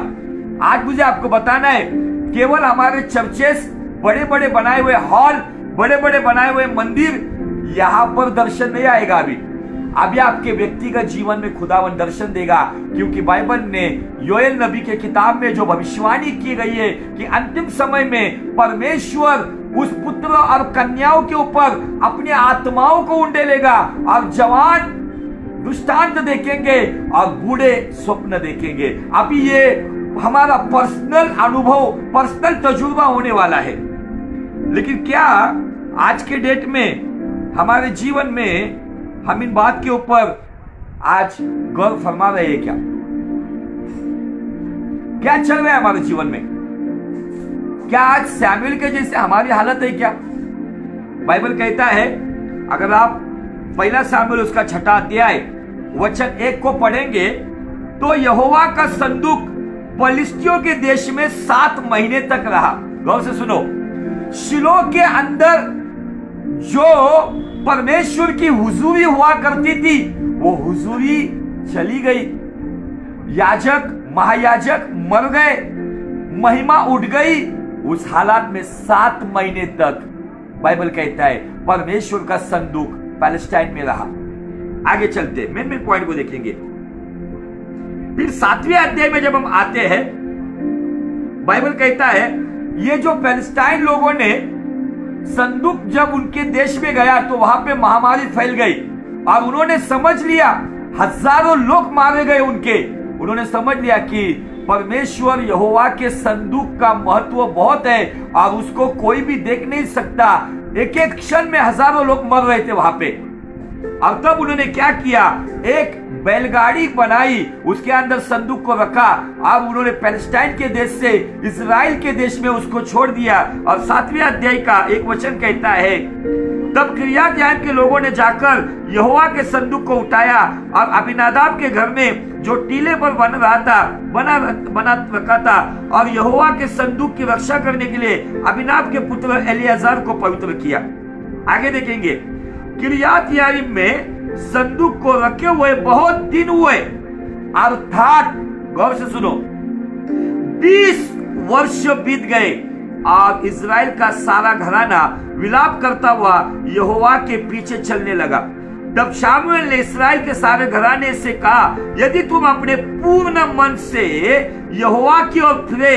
आज मुझे आपको बताना है, केवल हमारे चर्चेस, बड़े बड़े बनाए हुए हॉल, बड़े बड़े बनाए हुए मंदिर, यहां पर दर्शन नहीं आएगा। अभी आपके व्यक्तिगत जीवन में खुदावन दर्शन देगा, क्योंकि बाइबल ने योएल नबी के किताब में जो भविष्यवाणी की गई है कि अंतिम समय में परमेश्वर उस पुत्र और कन्याओं के ऊपर अपनी आत्माओं को उंडेलेगा, और जवान दृष्टांत देखेंगे और बूढ़े स्वप्न देखेंगे। अभी ये हमारा पर्सनल अनुभव, पर्सनल तजुर्बा होने वाला है। लेकिन क्या आज के डेट में हमारे जीवन में हम इन बात के ऊपर आज गौर फरमा रहे हैं? क्या चल रहा है हमारे जीवन में? क्या आज सैमुएल के जैसे हमारी हालत है क्या? बाइबल कहता है, अगर आप पहला सामुएल उसका 6वां अध्याय वचन 1 को पढ़ेंगे, तो यहोवा का संदूक पलिश्तियों के देश में 7 महीने तक रहा। गौर से सुनो, शिलो के अंदर जो परमेश्वर की हुजूरी हुआ करती थी, वो हुजूरी चली गई। याजक, महायाजक मर गए, महिमा उठ गई। उस हालात में 7 महीने तक बाइबल कहता है परमेश्वर का संदूक पैलेस्टाइन में रहा। आगे चलते मेन पॉइंट को देखेंगे। फिर 7वें अध्याय में जब हम आते हैं, बाइबल कहता है ये जो पैलेस्टाइन लोगों ने संदूक जब उनके देश में गया तो वहां पे महामारी फैल गई और उन्होंने समझ लिया, हजारों लोग मारे गए उन्होंने समझ लिया कि परमेश्वर यहोवा के संदूक का महत्व बहुत है और उसको कोई भी देख नहीं सकता। एक एक क्षण में हजारों लोग मर रहे थे वहां पे। और तब उन्होंने क्या किया, एक बैलगाड़ी बनाई, उसके अंदर संदूक को रखा और उन्होंने पैलेस्टाइन के देश से इजराइल के देश में उसको छोड़ दिया। और 7वें अध्याय का एक वचन कहता है, तब किर्यातयारीम के लोगों ने जाकर यहोवा के संदूक को उठाया और अबीनादाब के घर में जो टीले पर बना रखा था और यहोवा के संदूक की रक्षा करने के लिए अबीनादाब के पुत्र एलियाजार को पवित्र किया। आगे देखेंगे, किर्यातयारीम में संदूक को रखे हुए बहुत दिन हुए, अर्थात गौर से सुनो, 20 वर्ष बीत गए और इजराइल का सारा घराना विलाप करता हुआ यहोवा के पीछे चलने लगा। तब शामुएल ने इस्राएल के सारे घराने से कहा, यदि तुम अपने पूर्ण मन से यहोवा की ओर फिरे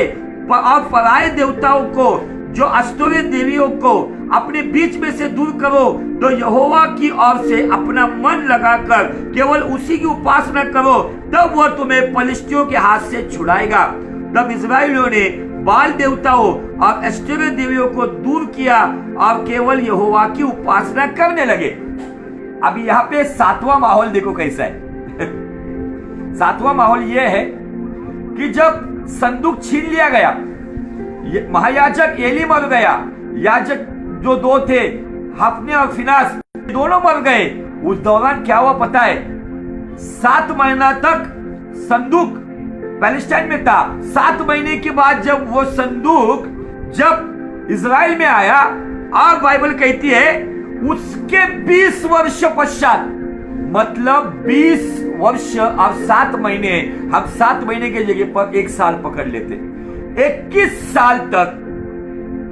और पराये देवताओं को, जो अस्तोरे देवियों को अपने बीच में से दूर करो, तो यहोवा की ओर से अपना मन लगाकर केवल उसी की उपासना करो, तब वह तुम्हें पलिश्तियों के हाथ से छुड़ाएगा। तब इस्राएलियों ने बाल देवताओं और अस्तोरे देवियों को दूर किया और केवल यहोवा की उपासना करने लगे। अभी यहाँ पे 7वां माहौल देखो कैसा है। 7वां माहौल यह है कि जब संदूक छीन लिया गया, महायाजक एली मर गया, याजक जो 2 थे हफने और फिनास दोनों मर गए। उस दौरान क्या हुआ पता है, 7 महीना तक संदूक पैलेस्टाइन में था। 7 महीने के बाद जब वो संदूक जब इजराइल में आया, और बाइबल कहती है उसके 20 वर्ष पश्चात, मतलब 20 वर्ष और 7 महीने, हम 7 महीने की जगह पर 1 साल पकड़ लेते, 21 साल तक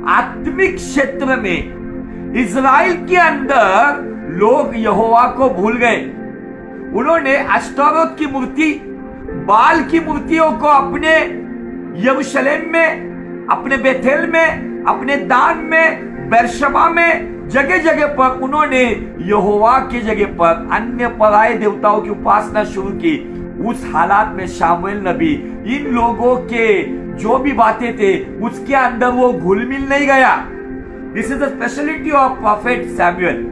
आत्मिक क्षेत्र में इजराइल के अंदर लोग यहोवा को भूल गए। उन्होंने अश्तारोत की मूर्ति, बाल की मूर्तियों को अपने यरूशलेम में, अपने बेथेल में, अपने दान में, बेरशबा में, जगह जगह पर उन्होंने यहोवा की जगह पर अन्य पराये देवताओं की उपासना शुरू की। उस हालात में शामुएल नबी इन लोगों के जो भी बातें थे उसके अंदर वो घुल मिल नहीं गया। This is the speciality of prophet Samuel.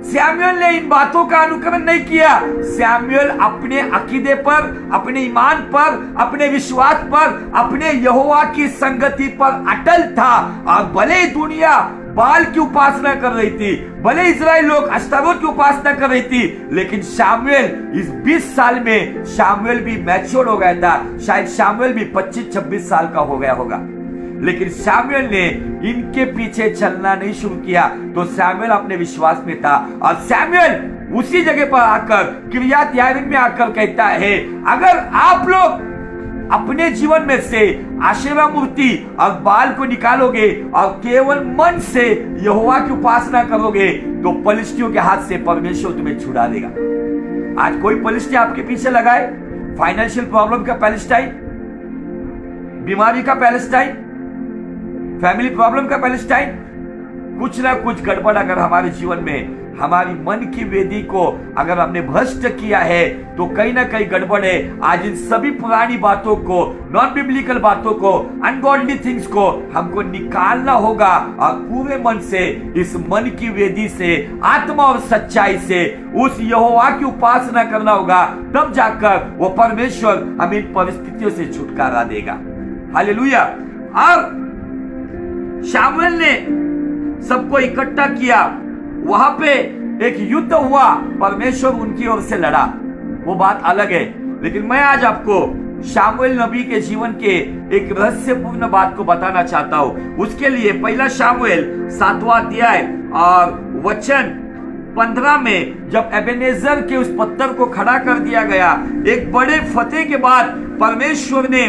Samuel ने इन बातों का अनुकरण नहीं किया। सैमुएल अपने अकीदे पर, अपने ईमान पर, अपने विश्वास पर, अपने यहोवा की संगति पर अटल था। और भले दुनिया बाल की उपासना कर रही थी, भले इजराइल लोग अश्तारोत की उपासना कर रही थी, लेकिन शामुएल इस 20 साल में शामुएल भी मैच्योर हो गया था। शायद शामुएल भी 25-26 साल का हो गया होगा, लेकिन शामुएल ने इनके पीछे चलना नहीं शुरू किया। तो शामुएल अपने विश्वास में था और शामुएल उसी जगह पर आकर, किर्यातयारीम में आकर कहता है, अगर आप लोग अपने जीवन में से आशेरा मूर्ति और बाल को निकालोगे और केवल मन से यहोवा की उपासना करोगे, तो पलिश्तियों के हाथ से परमेश्वर तुम्हें छुड़ा देगा। आज कोई पलिश्ती आपके पीछे लगाए, फाइनेंशियल प्रॉब्लम का पैलेस्टाइन, बीमारी का पैलेस्टाइन, फैमिली प्रॉब्लम का पैलेस्टाइन, कुछ ना कुछ गड़बड़ अगर हमारे जीवन में, हमारी मन की वेदी को अगर हमने भ्रष्ट किया है, तो कहीं ना कहीं गड़बड़ है। आज इन सभी पुरानी बातों को, नॉन बिब्लिकल बातों को, अनगॉडली थिंग्स को हमको निकालना होगा और पूरे मन से, इस मन की वेदी से, आत्मा और सच्चाई से उस यहोवा की उपासना करना होगा। तब जाकर वो परमेश्वर हमें इन परिस्थितियों से छुटकारा देगा। हालेलुया। और शामुएल ने सबको इकट्ठा किया, वहां पे एक युद्ध हुआ, परमेश्वर उनकी ओर से लड़ा, वो बात अलग है। लेकिन मैं आज आपको शामुएल नबी के जीवन के एक रहस्यपूर्ण बात को बताना चाहता हूं। उसके लिए पहला शामुएल 7वां अध्याय और वचन 15 में, जब एबेनेजर के उस पत्थर को खड़ा कर दिया गया, एक बड़े फतेह के बाद परमेश्वर ने,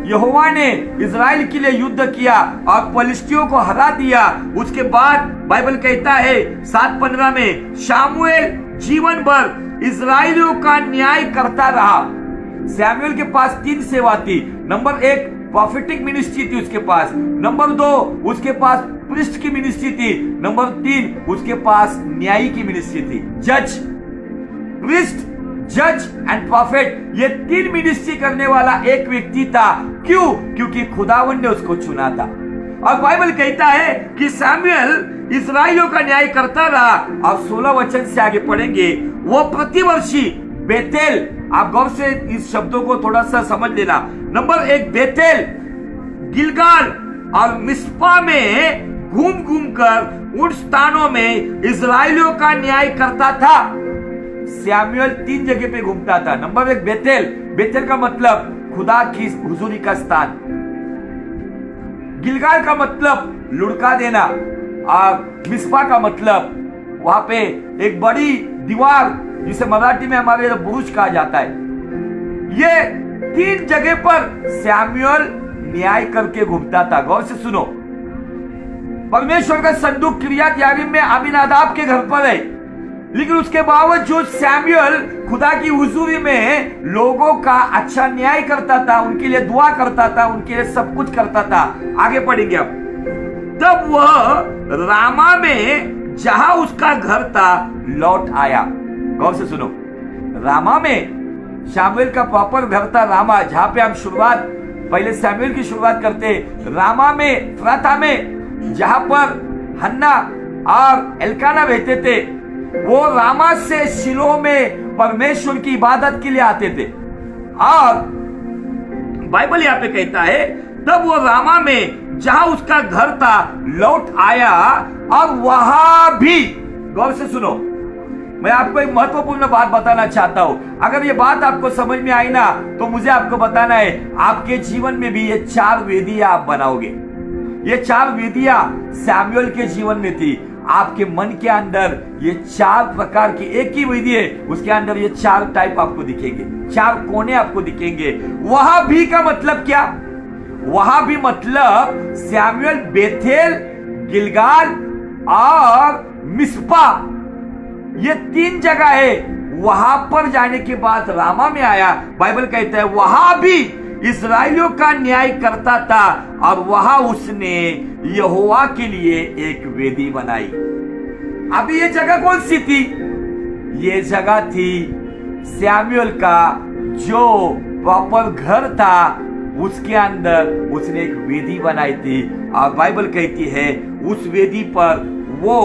यहोवा ने इजराइल के लिए युद्ध किया और पलिश्तियों को हरा दिया। उसके बाद बाइबल कहता है 7:15 में, शामुएल जीवन भर इजराइलियों का न्याय करता रहा। सैमुएल के पास 3 सेवा थी। नंबर 1 प्रॉफिटिक मिनिस्ट्री थी उसके पास, नंबर 2 उसके पास प्रिस्ट की मिनिस्ट्री थी। नंबर 3, उसके पास न्यायी की मिनिस्ट्री थी। जज, प्रिस्ट, जज एंड प्रॉफिट, ये 3 मिनिस्ट्री करने वाला एक व्यक्ति था। क्यों? क्योंकि खुदावन ने उसको चुना था। और बाइबल कहता है कि सैमुएल इस्राएलियों का न्याय करता रहा। और 16 वचन से आगे पढ़ेंगे, वो प्रतिवर्षी बेतेल, आप गौर से इस शब्दों को थोड़ा सा समझ लेना। नंबर 1, बेतेल, गिलगाल और मिस्पा में घूम घूम कर उन स्थानों में इस्राएलियों का न्याय करता था। सैमुएल 3 जगह पे घूमता था। नंबर 1, बेतेल, बेतेल का मतलब खुदा की हुजूरी का स्थान। गिलगाल का मतलब लुढ़का देना, और मिस्पा का मतलब वहां पे एक बड़ी दीवार, जिसे मराठी में हमारे बुरुज कहा जाता है। ये 3 जगह पर सैमुएल न्याय करके घूमता था। गौर से सुनो, परमेश्वर का संदूक किरियत यारीम में अबीनादाब के घर पर है, लेकिन उसके बावजूद सैमुएल खुदा की हुजूरी में लोगों का अच्छा न्याय करता था, उनके लिए दुआ करता था, उनके लिए सब कुछ करता था। आगे पढ़ेंगे अब। तब वह रामा में जहां उसका घर था लौट आया। गौर से सुनो, रामा में सैमुएल का प्रॉपर घर था रामा, जहां पे हम शुरुआत, पहले सैमुएल की शुरुआत करते। रामा में, फ्राता में, जहां पर हन्ना और एल्काना रहते थे, वो रामा से शिलो में परमेश्वर की इबादत के लिए आते थे। और बाइबल यहां पे कहता है, तब वो रामा में जहां उसका घर था लौट आया, और वहां भी, गौर से सुनो, मैं आपको एक महत्वपूर्ण बात बताना चाहता हूं। अगर ये बात आपको समझ में आई ना, तो मुझे आपको बताना है, आपके जीवन में भी ये 4 वेदियां आप बनाओगे। ये 4 वेदियां सैमुएल के जीवन में थी। आपके मन के अंदर ये 4 प्रकार की एक ही वेदी है, उसके अंदर ये 4 टाइप आपको दिखेंगे, 4 कोने आपको दिखेंगे। वहां भी का मतलब क्या? वहां भी मतलब सैमुएल बेथेल, गिलगाल और मिस्पा, ये 3 जगह है। वहां पर जाने के बाद रामा में आया। बाइबल कहता है वहां भी इस्राएलियों का न्याय करता था, और वहां उसने यहोवा के लिए एक वेदी बनाई। अभी ये जगह कौन सी थी? ये जगह थी सैमुएल का जो प्रॉपर घर था, उसके अंदर उसने एक वेदी बनाई थी। और बाइबल कहती है उस वेदी पर वो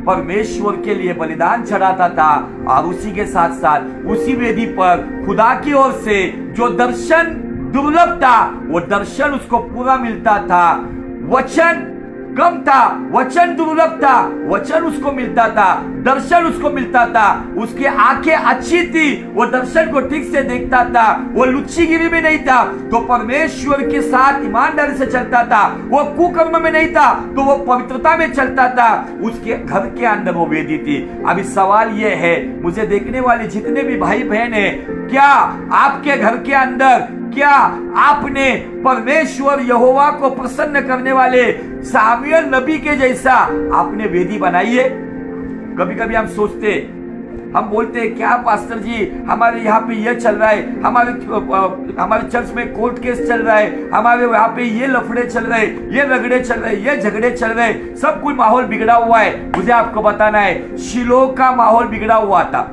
परमेश्वर के लिए बलिदान चढ़ाता था, और उसी के साथ साथ उसी वेदी पर खुदा की ओर से जो दर्शन दुर्लभ था, वो दर्शन उसको पूरा मिलता था। वचन कम था, वचन दुर्लभ था, वचन उसको मिलता था, दर्शन उसको मिलता था। उसकी आंखें अच्छी थी, वो दर्शन को ठीक से देखता था, वो लुच्चीगिरी में नहीं था, तो परमेश्वर के साथ ईमानदारी से चलता था। वो कुकर्म में नहीं था, तो वो पवित्रता में चलता था। उसके घर के अंदर वो वेदी थी। अभी सवाल ये है, मुझे देखने वाले जितने भी भाई बहन हैं, क्या आपके घर के अंदर, क्या आपने परमेश्वर यहोवा को प्रसन्न करने वाले सामुएल नबी के जैसा आपने वेदी बनाई है? कभी कभी हम सोचते, हम बोलते हैं क्या पास्टर जी, हमारे यहाँ पे ये चल रहा है, हमारे चर्च में कोर्ट केस चल रहा है, हमारे यहाँ पे ये लफड़े चल रहे, ये रगड़े चल रहे, ये झगड़े चल रहे, सब कुछ माहौल बिगड़ा हुआ है। मुझे आपको बताना है, शिलो का माहौल बिगड़ा हुआ था।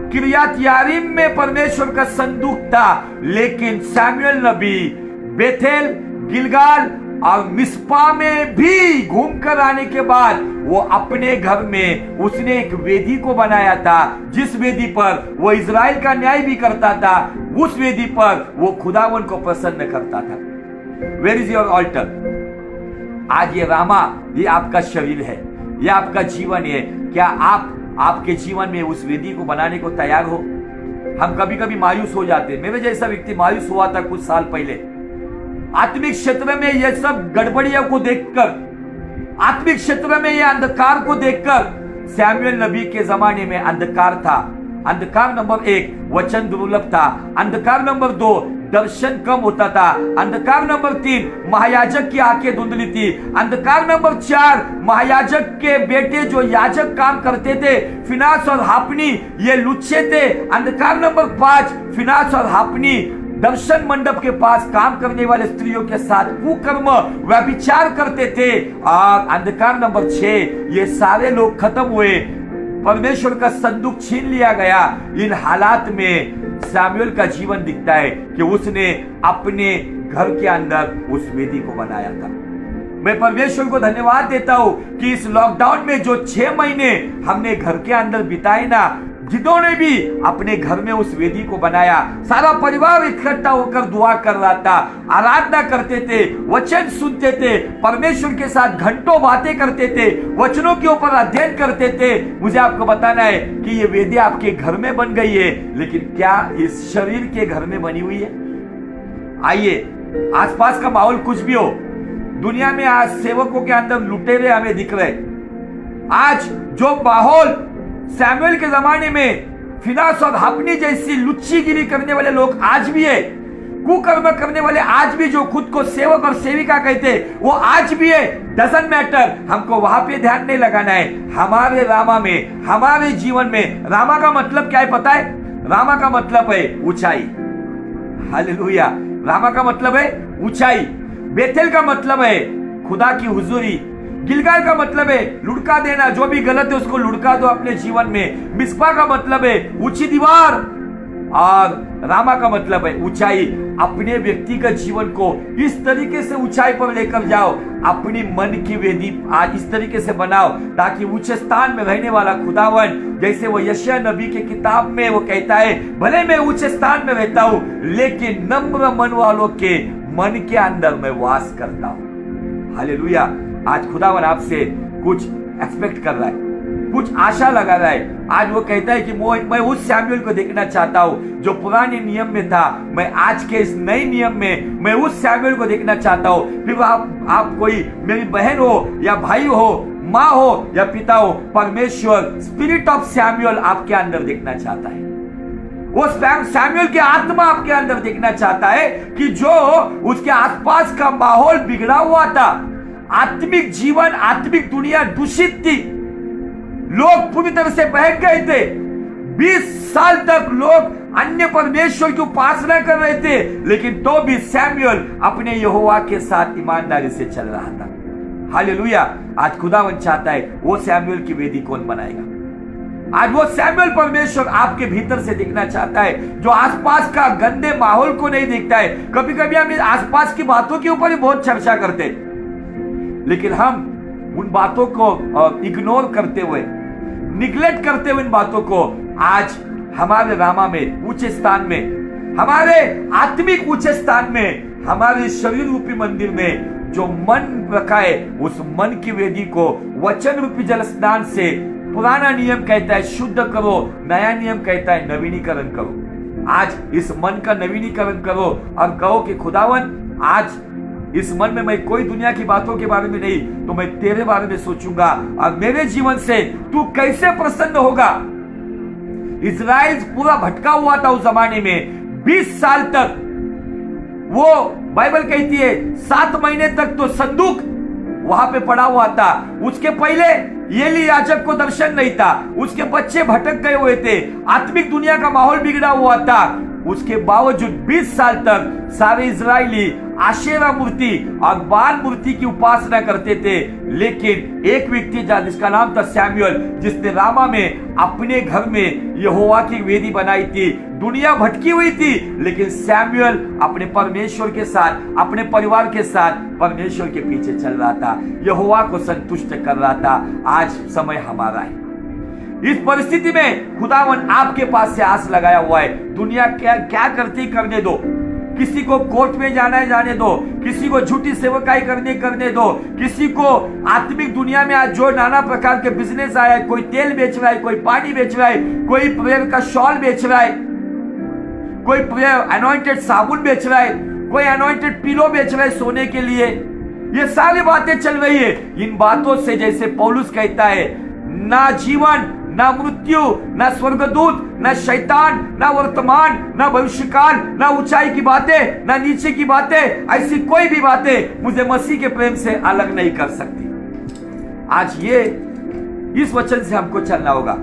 किरियत यारीम में परमेश्वर का संदूक था, लेकिन सैमुएल नबी बेथेल, गिलगाल और मिस्पा में भी घूमकर आने के बाद वो अपने घर में उसने एक वेदी को बनाया था, जिस वेदी पर वो इजराइल का न्याय भी करता था। उस वेदी पर वो खुदावन को प्रसन्न करता था। Where is your altar? आज ये रामा, ये आपका शरीर है, ये आपका जीवन है। क्या आप आपके जीवन में उस वेदी को बनाने को तैयार हो? हम कभी कभी मायूस हो जाते हैं। मेरे जैसा व्यक्ति मायूस हुआ था कुछ साल पहले, आत्मिक क्षेत्र में ये सब गड़बड़ियों को देखकर, आत्मिक क्षेत्र में ये अंधकार को देखकर। सैमुएल नबी के जमाने में अंधकार था। अंधकार नंबर 1 वचन दुर्लभ था। अंधकार नंबर 2 दर्शन कम होता था। अंधकार नंबर 3 महायाजक की आंखें धुंधली थी। अंधकार नंबर 4 महायाजक के बेटे जो याजक काम करते थे, फिनास और हापनी, ये लुच्चे थे। अंधकार नंबर 5 फिनास और हापनी दर्शन मंडप के पास काम करने वाले स्त्रियों के साथ कुकर्म व्यभिचार करते थे। और अंधकार नंबर 6, ये सारे लोग खत्म हुए, परमेश्वर का संदूक छीन लिया गया। इन हालात में सैमुअल का जीवन दिखता है कि उसने अपने घर के अंदर उस वेदी को बनाया था। मैं परमेश्वर को धन्यवाद देता हूं कि इस लॉकडाउन में जो 6 महीने हमने घर के अंदर बिताए ना, जिन्होंने भी अपने घर में उस वेदी को बनाया, सारा परिवार इकट्ठा होकर दुआ कर रहा था, आराधना करते थे, वचन सुनते थे, परमेश्वर के साथ घंटों बातें करते थे, वचनों के ऊपर अध्ययन करते थे। मुझे आपको बताना है कि ये वेदी आपके घर में बन गई है, लेकिन क्या इस शरीर के घर में बनी हुई है? आइए, आसपास का माहौल कुछ भी हो, दुनिया में आज सेवकों के अंदर लुटेरे हमें दिख रहे। आज जो माहौल सैमुअल के जमाने में फिनास और हपनी जैसी लुच्चीगिरी करने वाले लोग आज भी है, कुकर्म करने वाले आज भी, जो खुद को सेवक और सेविका कहते वो आज भी है। डजंट मैटर, हमको वहां पे ध्यान नहीं लगाना है। हमारे रामा में, हमारे जीवन में, रामा का मतलब क्या है पता है? रामा का मतलब है ऊंचाई। हालेलुया। रामा का मतलब है ऊंचाई। बेथेल का मतलब है खुदा की हुजूरी। गिलगाल का मतलब है लुढ़का देना, जो भी गलत है उसको लुढ़का दो अपने जीवन में। मिस्पा का मतलब है ऊंची दीवार, और रामा का मतलब है ऊंचाई। अपने व्यक्तिगत जीवन को इस तरीके से ऊंचाई पर लेकर जाओ, अपनी मन की वेदी आज इस तरीके से बनाओ ताकि ऊंचे स्थान में रहने वाला खुदावन, जैसे वो यशायाह नबी के किताब में वो कहता है, भले मैं ऊंचे स्थान में रहता हूं लेकिन नम्र मन वालों के मन के अंदर मैं वास करता हूं। हालेलुया। आज खुदावन आपसे कुछ एक्सपेक्ट कर रहा है, कुछ आशा लगा रहा है। आज वो कहता है कि मैं उस सैमुअल को देखना चाहता हूं जो पुराने नियम में था। मैं आज के इस नए नियम में मैं उस सैमुअल को देखना चाहता हूं। फिर आप कोई मेरी बहन हो या भाई हो, माँ हो या पिता हो, परमेश्वर स्पिरिट ऑफ सैमुअल आपके अंदर देखना चाहता है। वो सैमुअल की आत्मा आपके अंदर देखना चाहता है कि जो उसके आसपास का माहौल बिगड़ा हुआ था, आत्मिक जीवन, आत्मिक दुनिया दूषित थी, लोग पूरी तरह से बहक गए थे। 20 साल तक लोग अन्य परमेश्वर की उपासना कर रहे थे, लेकिन तो भी सैमुअल अपने यहोवा के साथ ईमानदारी से चल रहा था। हालेलुया। आज खुदावन चाहता है वो सैमुअल की वेदी कौन बनाएगा? आज वो सैमुअल परमेश्वर आपके भीतर से दिखना चाहता है, जो आसपास का गंदे माहौल को नहीं देखता है। कभी कभी हम आसपास की बातों के ऊपर ही बहुत चर्चा करते, लेकिन हम उन बातों को इग्नोर करते हुए, निगलेक्ट करते हुए इन बातों को, आज हमारे रामा में, ऊंचे स्थान में, हमारे आत्मिक ऊंचे स्थान में, हमारे शरीर रूपी मंदिर में जो मन रखा है, उस मन की वेदी को वचन रूपी जल स्नान से, पुराना नियम कहता है शुद्ध करो, नया नियम कहता है नवीनीकरण करो। आज इस मन का नवीनीकरण करो और कहो कि खुदावन, आज इस मन में मैं कोई दुनिया की बातों के बारे में नहीं, तो मैं तेरे बारे में सोचूंगा और मेरे जीवन से तू कैसे प्रसन्न होगा। इजराइल पूरा भटका हुआ था उस जमाने में 20 साल तक। वो बाइबल कहती है 7 महीने तक तो संदूक वहां पे पड़ा हुआ था। उसके पहले एली याजक को दर्शन नहीं था, उसके बच्चे भटक गए हुए थे, आत्मिक दुनिया का माहौल बिगड़ा हुआ था। उसके बावजूद 20 साल तक सारे इजरायली आशेरा मूर्ति और बाल मूर्ति की उपासना करते थे। लेकिन एक व्यक्ति था जिसका नाम था सैमुअल, जिसने रामा में अपने घर में यहोवा की वेदी बनाई थी। दुनिया भटकी हुई थी, लेकिन सैमुअल अपने परमेश्वर के साथ, अपने परिवार के साथ परमेश्वर के पीछे चल रहा था, यहोवा को संतुष्ट कर रहा था। आज समय हमारा है। इस परिस्थिति में खुदावन आपके पास से आस लगाया हुआ है। दुनिया क्या करती करने दो, किसी को कोर्ट में जाना है जाने दो, किसी को झूठी सेवकाई करने दो, किसी को आत्मिक दुनिया में आज जो नाना प्रकार के बिजनेस आया है, कोई तेल बेच रहा है, कोई पानी बेच रहा है, कोई प्रेयर का शॉल बेच रहा है, कोई प्रेयर अनॉइंटेड साबुन बेच रहा है, कोई अनॉइंटेड पिलो बेच रहा है सोने के लिए। ये सारी बातें चल रही है। इन बातों से, जैसे पौलुस कहता है, ना जीवन, ना मृत्यु, ना स्वर्गदूत, ना शैतान, ना वर्तमान, ना भविष्यकाल, ना ऊंचाई की बातें, ना नीचे की बातें, ऐसी कोई भी बातें मुझे मसीह के प्रेम से अलग नहीं कर सकती। आज ये इस वचन से हमको चलना होगा।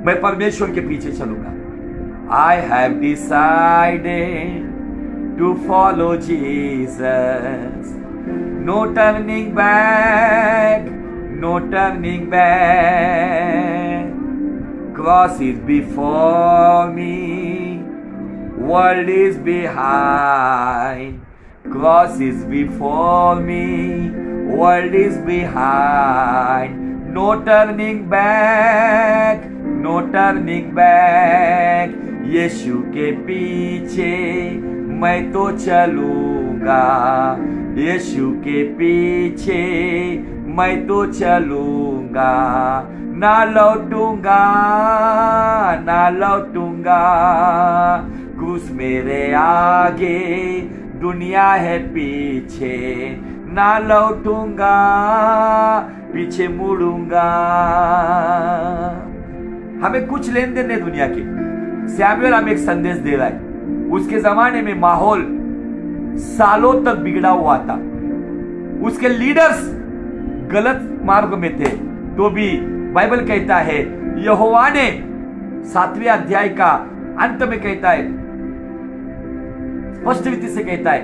मैं परमेश्वर के पीछे चलूंगा। I have decided to follow Jesus. No turning back, no turning back. Cross is before me, world is behind. Cross is before me, world is behind. No turning back, no turning back. यीशु के पीछे मैं तो चलूंगा, यीशु के पीछे मैं तो चलूंगा, ना लौटूंगा, ना लौटूंगा। क्रूस मेरे आगे, दुनिया है पीछे, ना लौटूंगा, पीछे मुड़ूंगा। हमें कुछ लेन देन नहीं दुनिया की। सैमुएल हमें एक संदेश दे रहा है। उसके जमाने में माहौल सालों तक बिगड़ा हुआ था, उसके लीडर्स गलत मार्ग में थे, तो भी बाइबल कहता है, यहोवा ने 7वें अध्याय का अंत में कहता है, स्पष्ट रीति से कहता है,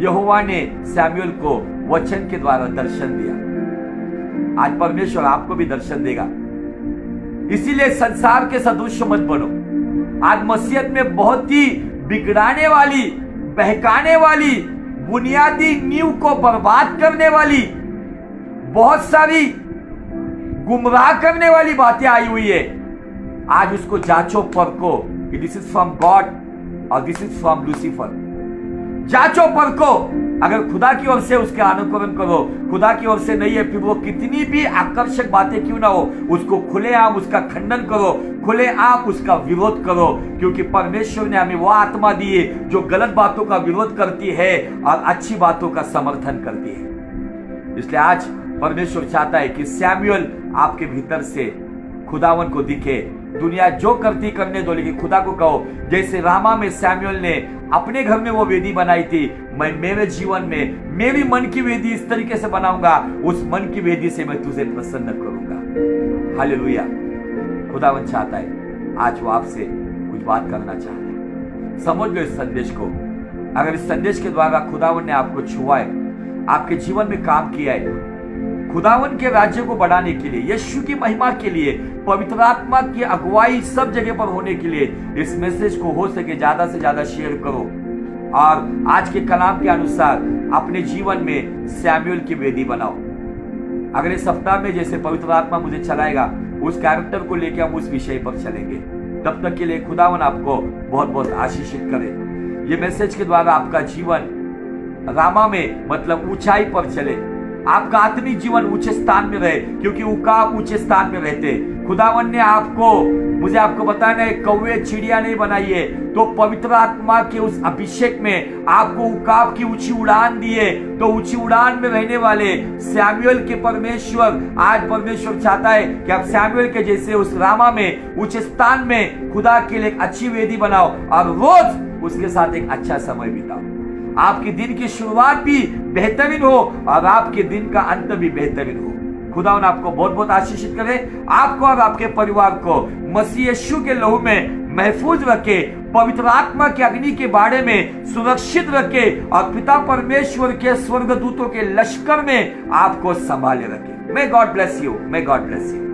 यहोवा ने सैमुएल को वचन के द्वारा दर्शन दिया। आज परमेश्वर आपको भी दर्शन देगा। इसीलिए संसार के सदृश मत बनो। आज मसीहत में बहुत ही बिगड़ाने वाली, बहकाने वाली, बुनियादी नींव को बर्बाद करने वाली, बहुत सारी गुमराह करने वाली बातें आई हुई है। आज उसको जांचो परखो कि दिस इज फ्रॉम गॉड और दिस इज फ्रॉम लूसीफर। जांचो परखो, अगर खुदा की ओर से उसके अनुकरण करो, खुदा की ओर से नहीं है, फिर वो कितनी भी आकर्षक बातें क्यों ना हो, उसको खुलेआम उसका खंडन करो, खुलेआम उसका विरोध करो, क्योंकि परमेश्वर ने हमें वो आत्मा दी है जो गलत बातों का विरोध करती है और अच्छी बातों का समर्थन करती है। इसलिए आज परमेश्वर चाहता है कि सैमुएल आपके भीतर से खुदावन को दिखे। दुनिया जो करती करने दो, लेकिन खुदा को कहो, जैसे रामा में सैमुएल ने अपने घर में वो वेदी बनाई थी, मैं मेरे जीवन में मेरी मन की वेदी इस तरीके से बनाऊंगा, उस मन की वेदी से मैं तुझे प्रसन्न करूंगा। हालेलुया। खुदावन चाहता है आज वो आपसे कुछ बात करना चाहता है। समझ लो इस संदेश को। अगर इस संदेश के द्वारा खुदावन ने आपको छुआ है, आपके जीवन में काम किया है, खुदावन के राज्य को बढ़ाने के लिए, यीशु की महिमा के लिए, पवित्र आत्मा की अगुवाई सब जगह पर होने के लिए, इस मैसेज को हो सके ज्यादा से ज्यादा शेयर करो और आज के कलाम के अनुसार अपने जीवन में सैमुएल की वेदी बनाओ। अगले सप्ताह में जैसे पवित्र आत्मा मुझे चलाएगा, उस कैरेक्टर को लेकर हम उस विषय पर चलेंगे। तब तक के लिए खुदावन आपको बहुत बहुत आशीषित करे। ये मैसेज के द्वारा आपका जीवन रामा में मतलब ऊंचाई पर चले, आपका आत्मिक जीवन ऊंचे स्थान में रहे, क्योंकि उकाब ऊंचे स्थान में रहते। खुदावन ने मुझे आपको बताना है, कौवे चिड़िया नहीं बनाई है, तो पवित्र आत्मा के उस अभिषेक में आपको उकाब की ऊंची उड़ान दी है। तो ऊंची उड़ान में रहने वाले सैमुएल के परमेश्वर, आज परमेश्वर चाहता है कि आप सैमुएल के जैसे उस रामा में ऊंचे स्थान में खुदा के लिए एक अच्छी वेदी बनाओ और रोज उसके साथ एक अच्छा समय बिताओ। आपके दिन की शुरुआत भी बेहतरीन हो और आपके दिन का अंत भी बेहतरीन हो। खुदावन आपको बहुत बहुत आशीषित करे, आपको और आपके परिवार को मसीह यीशु के लहू में महफूज रखे, पवित्र आत्मा के अग्नि के बाड़े में सुरक्षित रखे और पिता परमेश्वर के स्वर्गदूतों के लश्कर में आपको संभाले रखे। May God bless you, may God bless you.